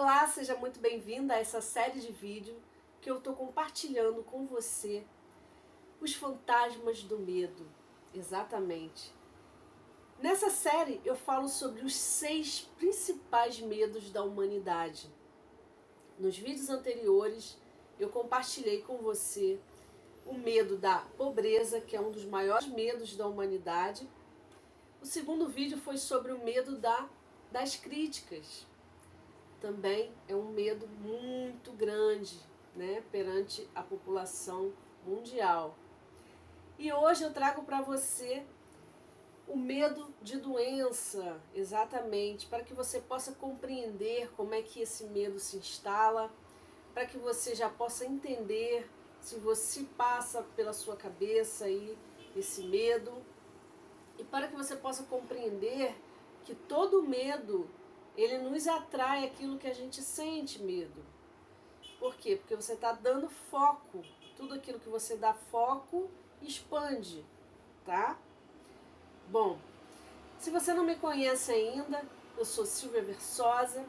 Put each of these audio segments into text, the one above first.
Olá, seja muito bem-vinda a essa série de vídeos que eu estou compartilhando com você os fantasmas do medo. Exatamente. Nessa série eu falo sobre os 6 principais medos da humanidade. Nos vídeos anteriores eu compartilhei com você o medo da pobreza, que é um dos maiores medos da humanidade. O segundo vídeo foi sobre o medo das críticas. Também é um medo muito grande, né, perante a população mundial. E hoje eu trago para você o medo de doença, exatamente, para que você possa compreender como é que esse medo se instala, para que você já possa entender se você passa pela sua cabeça aí esse medo, e para que você possa compreender que todo medo ele nos atrai aquilo que a gente sente medo. Por quê? Porque você está dando foco. Tudo aquilo que você dá foco expande, tá? Bom, se você não me conhece ainda, eu sou Silvia Versosa,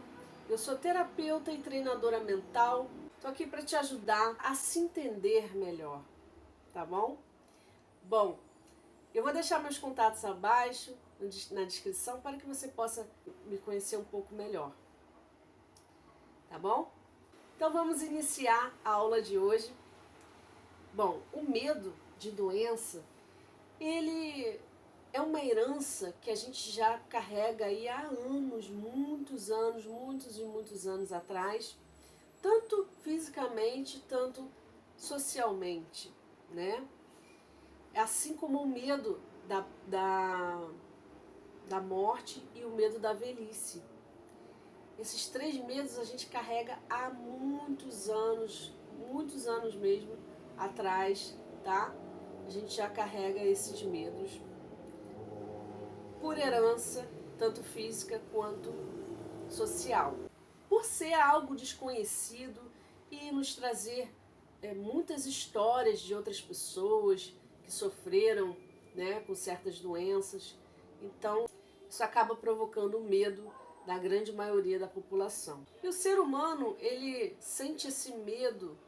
eu sou terapeuta e treinadora mental. Estou aqui para te ajudar a se entender melhor, tá bom? Bom, eu vou deixar meus contatos abaixo na descrição para que você possa me conhecer um pouco melhor. Tá bom? Então vamos iniciar a aula de hoje. Bom, o medo de doença, ele é uma herança que a gente já carrega aí há anos, muitos e muitos anos atrás, tanto fisicamente, tanto socialmente, né? Assim como o medo da morte e o medo da velhice. Esses 3 medos a gente carrega há muitos anos mesmo atrás, tá? A gente já carrega esses medos por herança, tanto física quanto social. Por ser algo desconhecido e nos trazer muitas histórias de outras pessoas que sofreram, né, com certas doenças, então isso acaba provocando o medo da grande maioria da população. E o ser humano, ele sente esse medo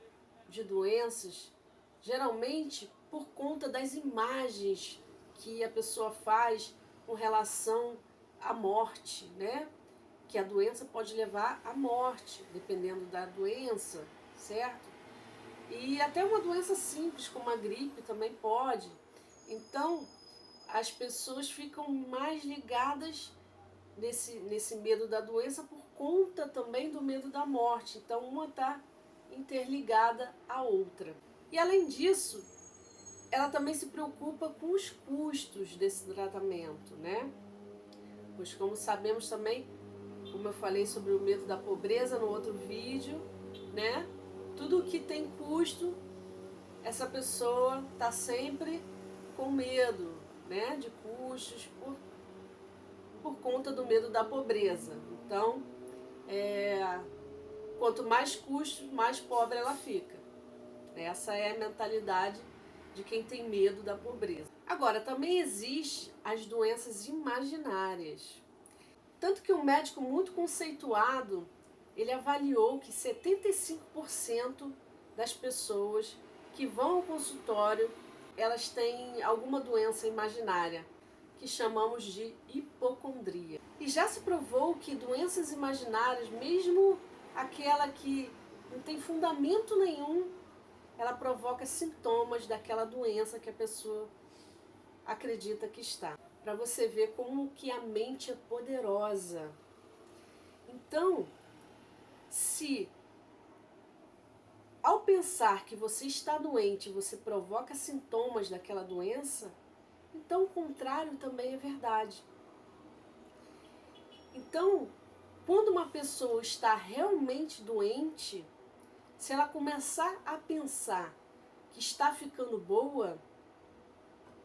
de doenças geralmente por conta das imagens que a pessoa faz com relação à morte, né? Que a doença pode levar à morte, dependendo da doença, certo? E até uma doença simples, como a gripe, também pode. Então, as pessoas ficam mais ligadas nesse medo da doença por conta também do medo da morte. Então, uma está interligada à outra. E além disso, ela também se preocupa com os custos desse tratamento, né? Pois como sabemos também, como eu falei sobre o medo da pobreza no outro vídeo, né? Tudo que tem custo, essa pessoa está sempre com medo, né? De custos por conta do medo da pobreza. Então, quanto mais custos, mais pobre ela fica. Essa é a mentalidade de quem tem medo da pobreza. Agora, também existem as doenças imaginárias. Tanto que um médico muito conceituado, ele avaliou que 75% das pessoas que vão ao consultório, elas têm alguma doença imaginária, que chamamos de hipocondria. E já se provou que doenças imaginárias, mesmo aquela que não tem fundamento nenhum, ela provoca sintomas daquela doença que a pessoa acredita que está. Para você ver como que a mente é poderosa. Então, se ao pensar que você está doente, você provoca sintomas daquela doença, então o contrário também é verdade. Então, quando uma pessoa está realmente doente, se ela começar a pensar que está ficando boa,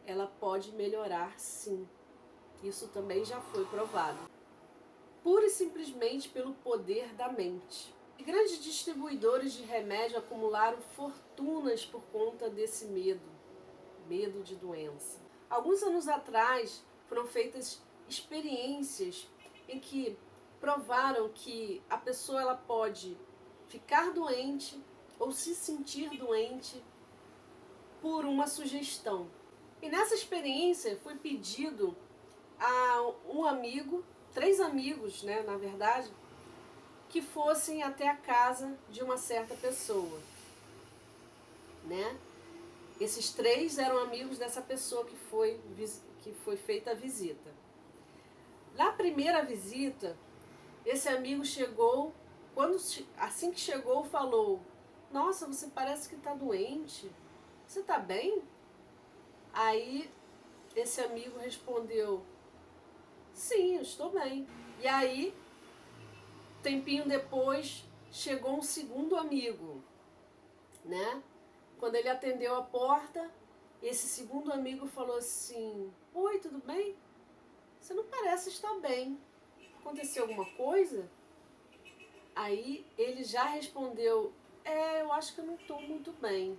ela pode melhorar sim. Isso também já foi provado. Pura e simplesmente pelo poder da mente. E grandes distribuidores de remédio acumularam fortunas por conta desse medo de doença. Alguns anos atrás foram feitas experiências em que provaram que a pessoa ela pode ficar doente ou se sentir doente por uma sugestão. E nessa experiência foi pedido a um amigo, 3 amigos, né, na verdade, que fossem até a casa de uma certa pessoa, né? Esses 3 eram amigos dessa pessoa que foi feita a visita. Na primeira visita, esse amigo chegou, assim que chegou, falou: "Nossa, você parece que está doente. Você está bem?" Aí esse amigo respondeu: "Sim, eu estou bem." E aí, tempinho depois, chegou um segundo amigo, né? Quando ele atendeu a porta, esse segundo amigo falou assim: "Oi, tudo bem? Você não parece estar bem. Aconteceu alguma coisa?" Aí ele já respondeu: "Eu acho que eu não estou muito bem."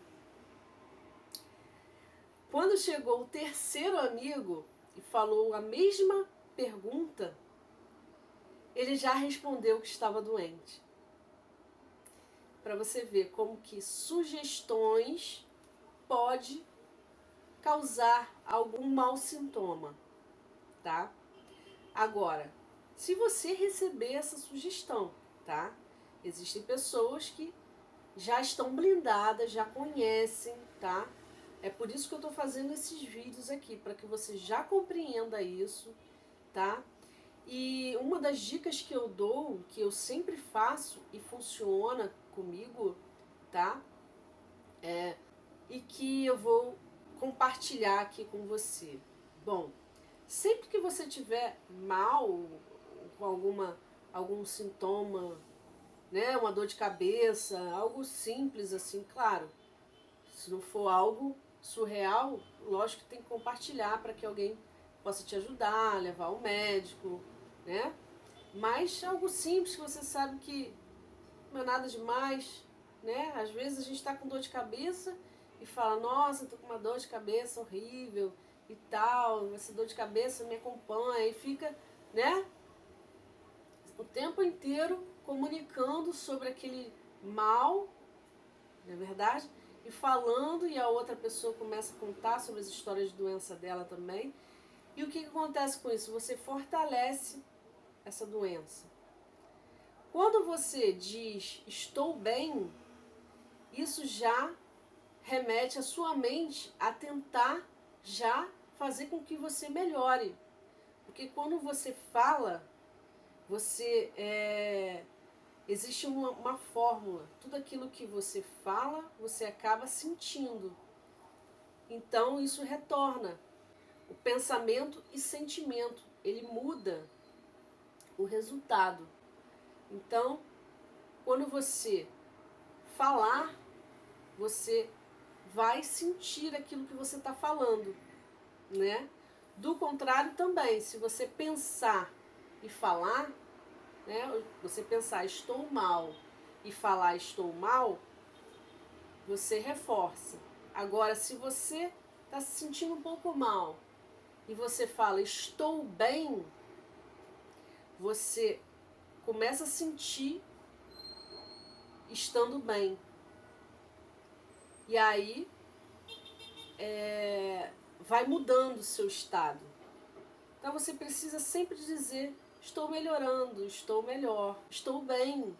Quando chegou o terceiro amigo e falou a mesma pergunta, ele já respondeu que estava doente. Para você ver como que sugestões pode causar algum mau sintoma, tá? Agora, se você receber essa sugestão, tá? Existem pessoas que já estão blindadas, já conhecem, tá? É por isso que eu estou fazendo esses vídeos aqui, para que você já compreenda isso, tá? E uma das dicas que eu dou, que eu sempre faço e funciona comigo, tá? E que eu vou compartilhar aqui com você. Bom, sempre que você tiver mal, com algum sintoma, né, uma dor de cabeça, algo simples assim, claro, se não for algo surreal, lógico que tem que compartilhar para que alguém possa te ajudar, levar ao médico, né? Mas algo simples que você sabe que não é nada demais, né? Às vezes a gente está com dor de cabeça e fala: "Nossa, estou com uma dor de cabeça horrível e tal, essa dor de cabeça me acompanha", e fica, né, o tempo inteiro comunicando sobre aquele mal, não é verdade? E falando, e a outra pessoa começa a contar sobre as histórias de doença dela também. E o que acontece com isso? Você fortalece essa doença. Quando você diz "estou bem", isso já remete a sua mente a tentar já fazer com que você melhore. Porque quando você fala, você existe uma fórmula. Tudo aquilo que você fala, você acaba sentindo. Então isso retorna. O pensamento e sentimento, ele muda o resultado. Então, quando você falar, você vai sentir aquilo que você está falando, né? Do contrário também, se você pensar e falar, né? Você pensar "estou mal" e falar "estou mal", você reforça. Agora, se você está se sentindo um pouco mal e você fala "estou bem", você começa a sentir estando bem. E aí vai mudando o seu estado. Então você precisa sempre dizer: "estou melhorando, estou melhor, estou bem."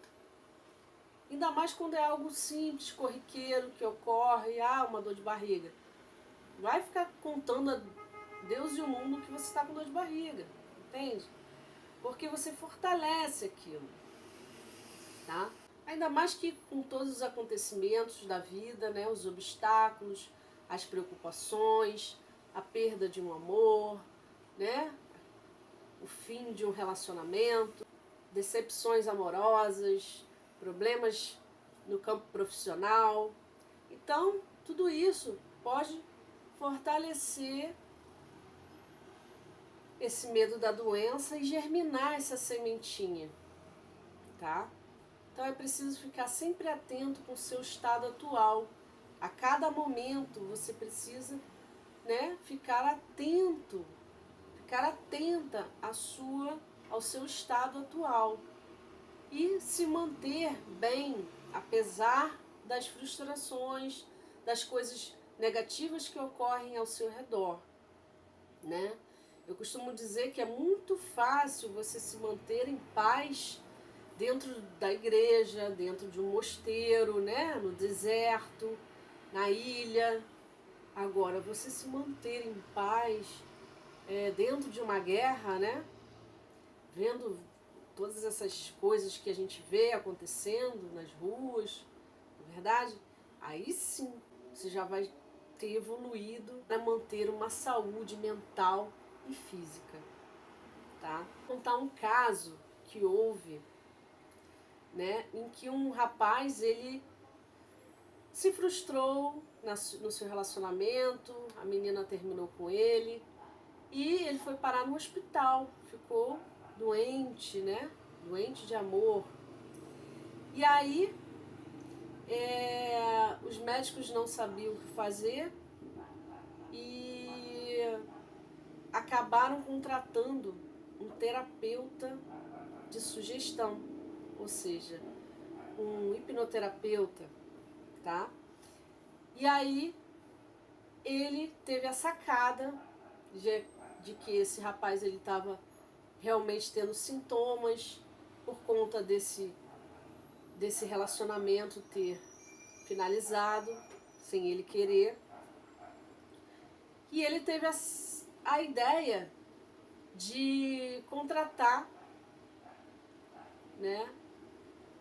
Ainda mais quando é algo simples, corriqueiro, que ocorre, uma dor de barriga. Vai ficar contando a Deus e o mundo que você está com dor de barriga, entende? Porque você fortalece aquilo, tá? Ainda mais que com todos os acontecimentos da vida, né, os obstáculos, as preocupações, a perda de um amor, né, o fim de um relacionamento, decepções amorosas, problemas no campo profissional. Então, tudo isso pode fortalecer esse medo da doença e germinar essa sementinha, tá? Então é preciso ficar sempre atento com o seu estado atual. A cada momento você precisa, né, ficar atento, ficar atenta à sua ao seu estado atual e se manter bem, apesar das frustrações, das coisas negativas que ocorrem ao seu redor, né? Eu costumo dizer que é muito fácil você se manter em paz dentro da igreja, dentro de um mosteiro, né? No deserto, na ilha. Agora, você se manter em paz dentro de uma guerra, né? Vendo todas essas coisas que a gente vê acontecendo nas ruas, não é verdade? Aí sim, você já vai ter evoluído para manter uma saúde mental e física, tá? Vou contar um caso que houve, né, em que um rapaz, ele se frustrou no seu relacionamento, a menina terminou com ele e ele foi parar no hospital, ficou doente, né? Doente de amor. E aí os médicos não sabiam o que fazer e acabaram contratando um terapeuta de sugestão, ou seja, um hipnoterapeuta, tá? E aí ele teve a sacada de que esse rapaz ele estava realmente tendo sintomas por conta desse relacionamento ter finalizado sem ele querer. E ele teve a ideia de contratar, né,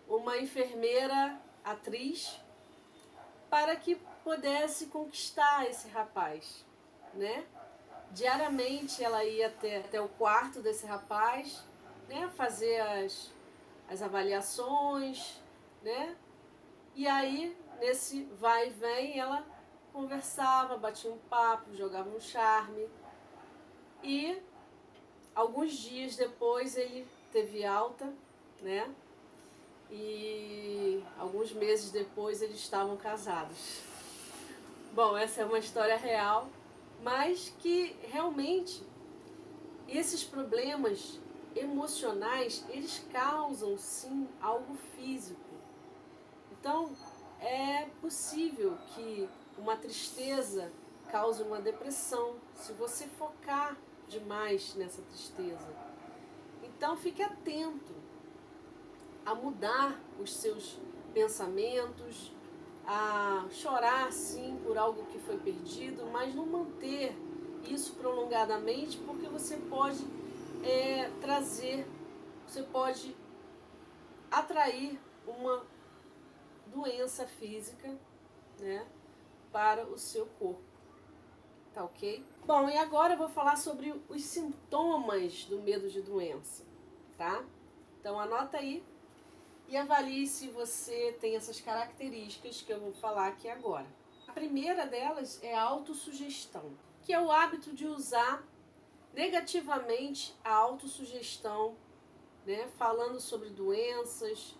uma enfermeira atriz para que pudesse conquistar esse rapaz, né? Diariamente ela ia até o quarto desse rapaz, né, fazer as avaliações, né? E aí, nesse vai e vem, ela conversava, batia um papo, jogava um charme. E alguns dias depois ele teve alta, né? E alguns meses depois eles estavam casados. Bom, essa é uma história real, mas que realmente esses problemas emocionais, eles causam sim algo físico. Então, é possível que uma tristeza cause uma depressão, se você focar demais nessa tristeza. Então, fique atento a mudar os seus pensamentos, a chorar sim por algo que foi perdido, mas não manter isso prolongadamente, porque você pode você pode atrair uma doença física, né, para o seu corpo. Tá ok? Bom, e agora eu vou falar sobre os sintomas do medo de doença, tá? Então anota aí e avalie se você tem essas características que eu vou falar aqui agora. A primeira delas é a autossugestão, que é o hábito de usar negativamente a autossugestão, né, falando sobre doenças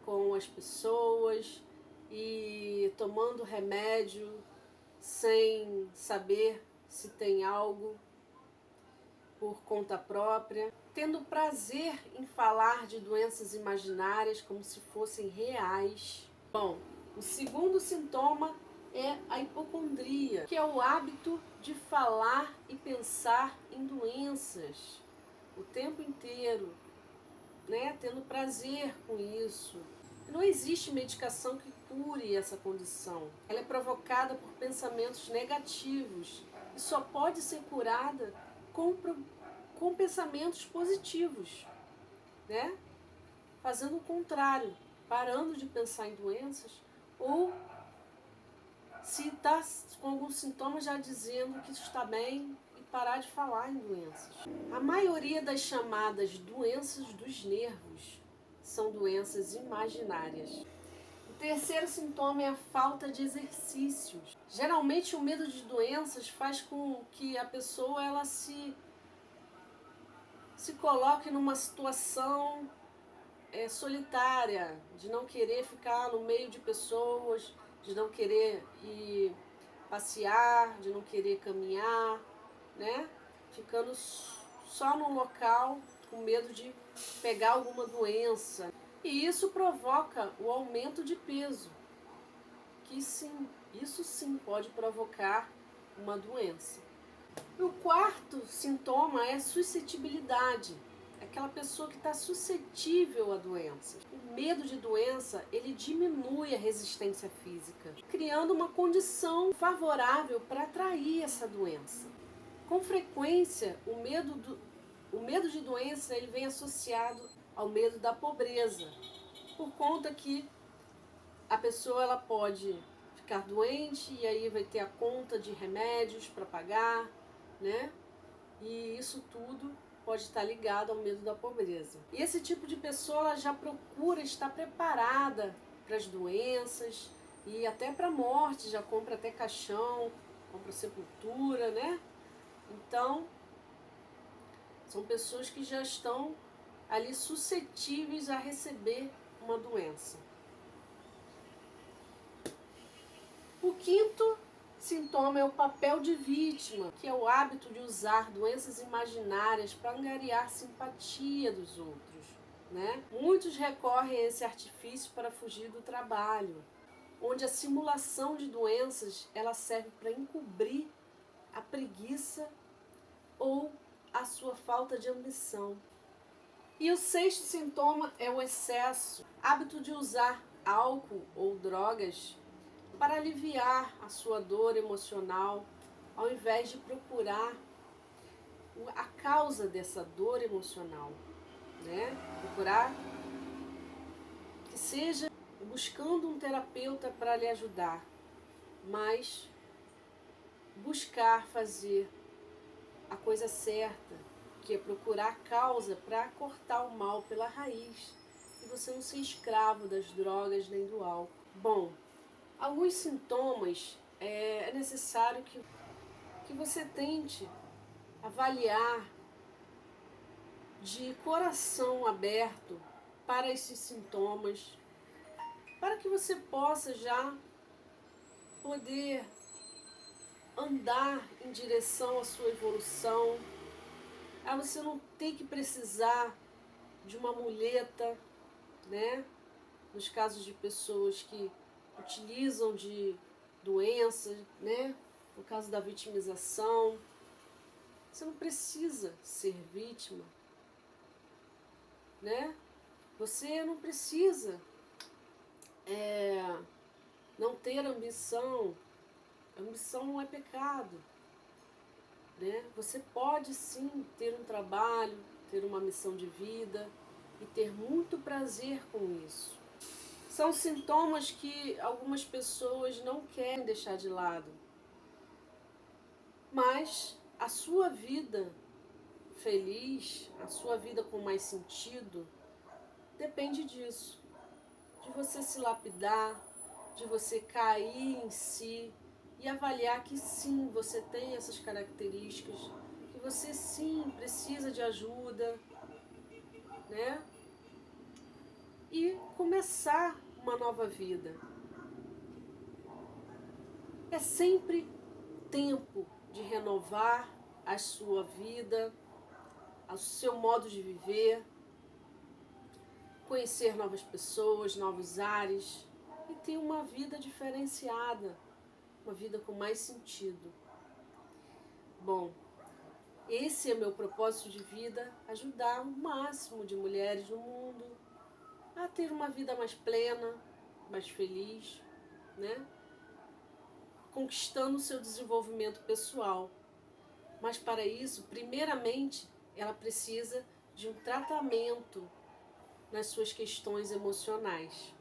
com as pessoas e tomando remédio sem saber se tem algo por conta própria, tendo prazer em falar de doenças imaginárias como se fossem reais. Bom, o segundo sintoma é a hipocondria, que é o hábito de falar e pensar em doenças o tempo inteiro, né? Tendo prazer com isso. Não existe medicação que cure essa condição. Ela é provocada por pensamentos negativos e só pode ser curada com pensamentos positivos, né? Fazendo o contrário, parando de pensar em doenças ou se está com algum sintoma já dizendo que está bem e parar de falar em doenças. A maioria das chamadas doenças dos nervos são doenças imaginárias. O terceiro sintoma é a falta de exercícios. Geralmente o medo de doenças faz com que a pessoa ela se coloque numa situação solitária, de não querer ficar no meio de pessoas, de não querer ir passear, de não querer caminhar, né? Ficando só num local com medo de pegar alguma doença. E isso provoca o aumento de peso, que sim, isso sim pode provocar uma doença. E o quarto sintoma é suscetibilidade. Aquela pessoa que está suscetível a doenças. O medo de doença, ele diminui a resistência física, criando uma condição favorável para atrair essa doença. Com frequência, o medo de doença ele vem associado ao medo da pobreza, por conta que a pessoa ela pode ficar doente e aí vai ter a conta de remédios para pagar, né? E isso tudo pode estar ligado ao medo da pobreza. E esse tipo de pessoa ela já procura estar preparada para as doenças e até para a morte, já compra até caixão, compra sepultura, né? Então, são pessoas que já estão ali suscetíveis a receber uma doença. O quinto sintoma é o papel de vítima, que é o hábito de usar doenças imaginárias para angariar simpatia dos outros, né? Muitos recorrem a esse artifício para fugir do trabalho, onde a simulação de doenças ela serve para encobrir a preguiça ou a sua falta de ambição. E o sexto sintoma é o excesso, hábito de usar álcool ou drogas para aliviar a sua dor emocional, ao invés de procurar a causa dessa dor emocional, né? Procurar que seja buscando um terapeuta para lhe ajudar, mas buscar fazer a coisa certa, que é procurar a causa para cortar o mal pela raiz e você não ser escravo das drogas nem do álcool. Bom, alguns sintomas é necessário que você tente avaliar de coração aberto para esses sintomas, para que você possa já poder andar em direção à sua evolução. Você não tem que precisar de uma muleta, né? Nos casos de pessoas que utilizam de doenças, né? No caso da vitimização, você não precisa ser vítima, né? Você não precisa não ter ambição. Ambição não é pecado, né? Você pode sim ter um trabalho, ter uma missão de vida e ter muito prazer com isso. São sintomas que algumas pessoas não querem deixar de lado. Mas a sua vida feliz, a sua vida com mais sentido, depende disso. De você se lapidar, de você cair em si e avaliar que sim, você tem essas características, que você sim precisa de ajuda, né? E começar uma nova vida. É sempre tempo de renovar a sua vida, o seu modo de viver, conhecer novas pessoas, novos ares e ter uma vida diferenciada, uma vida com mais sentido. Bom, esse é meu propósito de vida, ajudar o máximo de mulheres no mundo a ter uma vida mais plena, mais feliz, né? Conquistando o seu desenvolvimento pessoal. Mas para isso, primeiramente, ela precisa de um tratamento nas suas questões emocionais.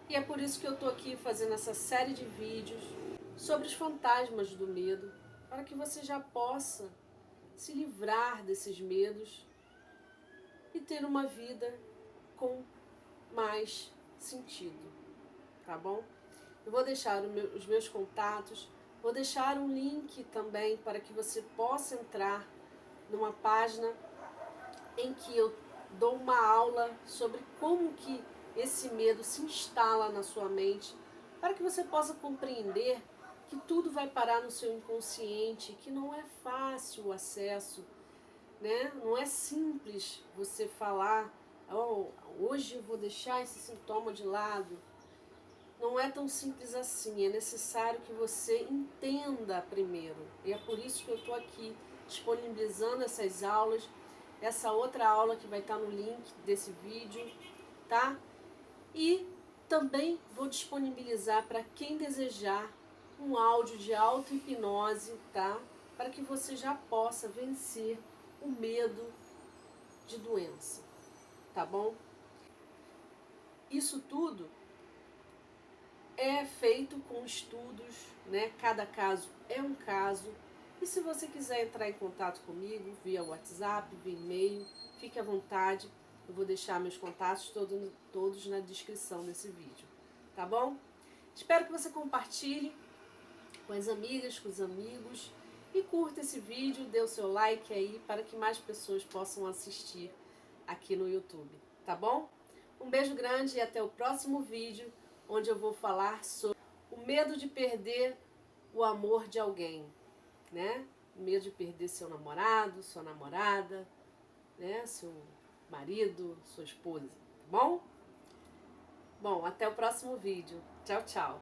E é por isso que eu estou aqui fazendo essa série de vídeos sobre os fantasmas do medo, para que você já possa se livrar desses medos e ter uma vida com mais sentido, tá bom? Eu vou deixar os meus contatos, vou deixar um link também para que você possa entrar numa página em que eu dou uma aula sobre como que esse medo se instala na sua mente, para que você possa compreender que tudo vai parar no seu inconsciente, que não é fácil o acesso né? Não é simples você falar, oh, hoje eu vou deixar esse sintoma de lado. Não é tão simples assim, é necessário que você entenda primeiro. E é por isso que eu estou aqui disponibilizando essas aulas, essa outra aula que vai estar no link desse vídeo, tá? E também vou disponibilizar para quem desejar um áudio de auto-hipnose, tá? Para que você já possa vencer o medo de doença, tá bom? Isso tudo é feito com estudos, né? Cada caso é um caso. E se você quiser entrar em contato comigo via WhatsApp, via e-mail, fique à vontade. Eu vou deixar meus contatos todos na descrição desse vídeo, tá bom? Espero que você compartilhe com as amigas, com os amigos e curta esse vídeo, dê o seu like aí para que mais pessoas possam assistir aqui no YouTube, tá bom? Um beijo grande e até o próximo vídeo, onde eu vou falar sobre o medo de perder o amor de alguém, né? O medo de perder seu namorado, sua namorada, né? Seu marido, sua esposa, tá bom? Bom, até o próximo vídeo. Tchau, tchau.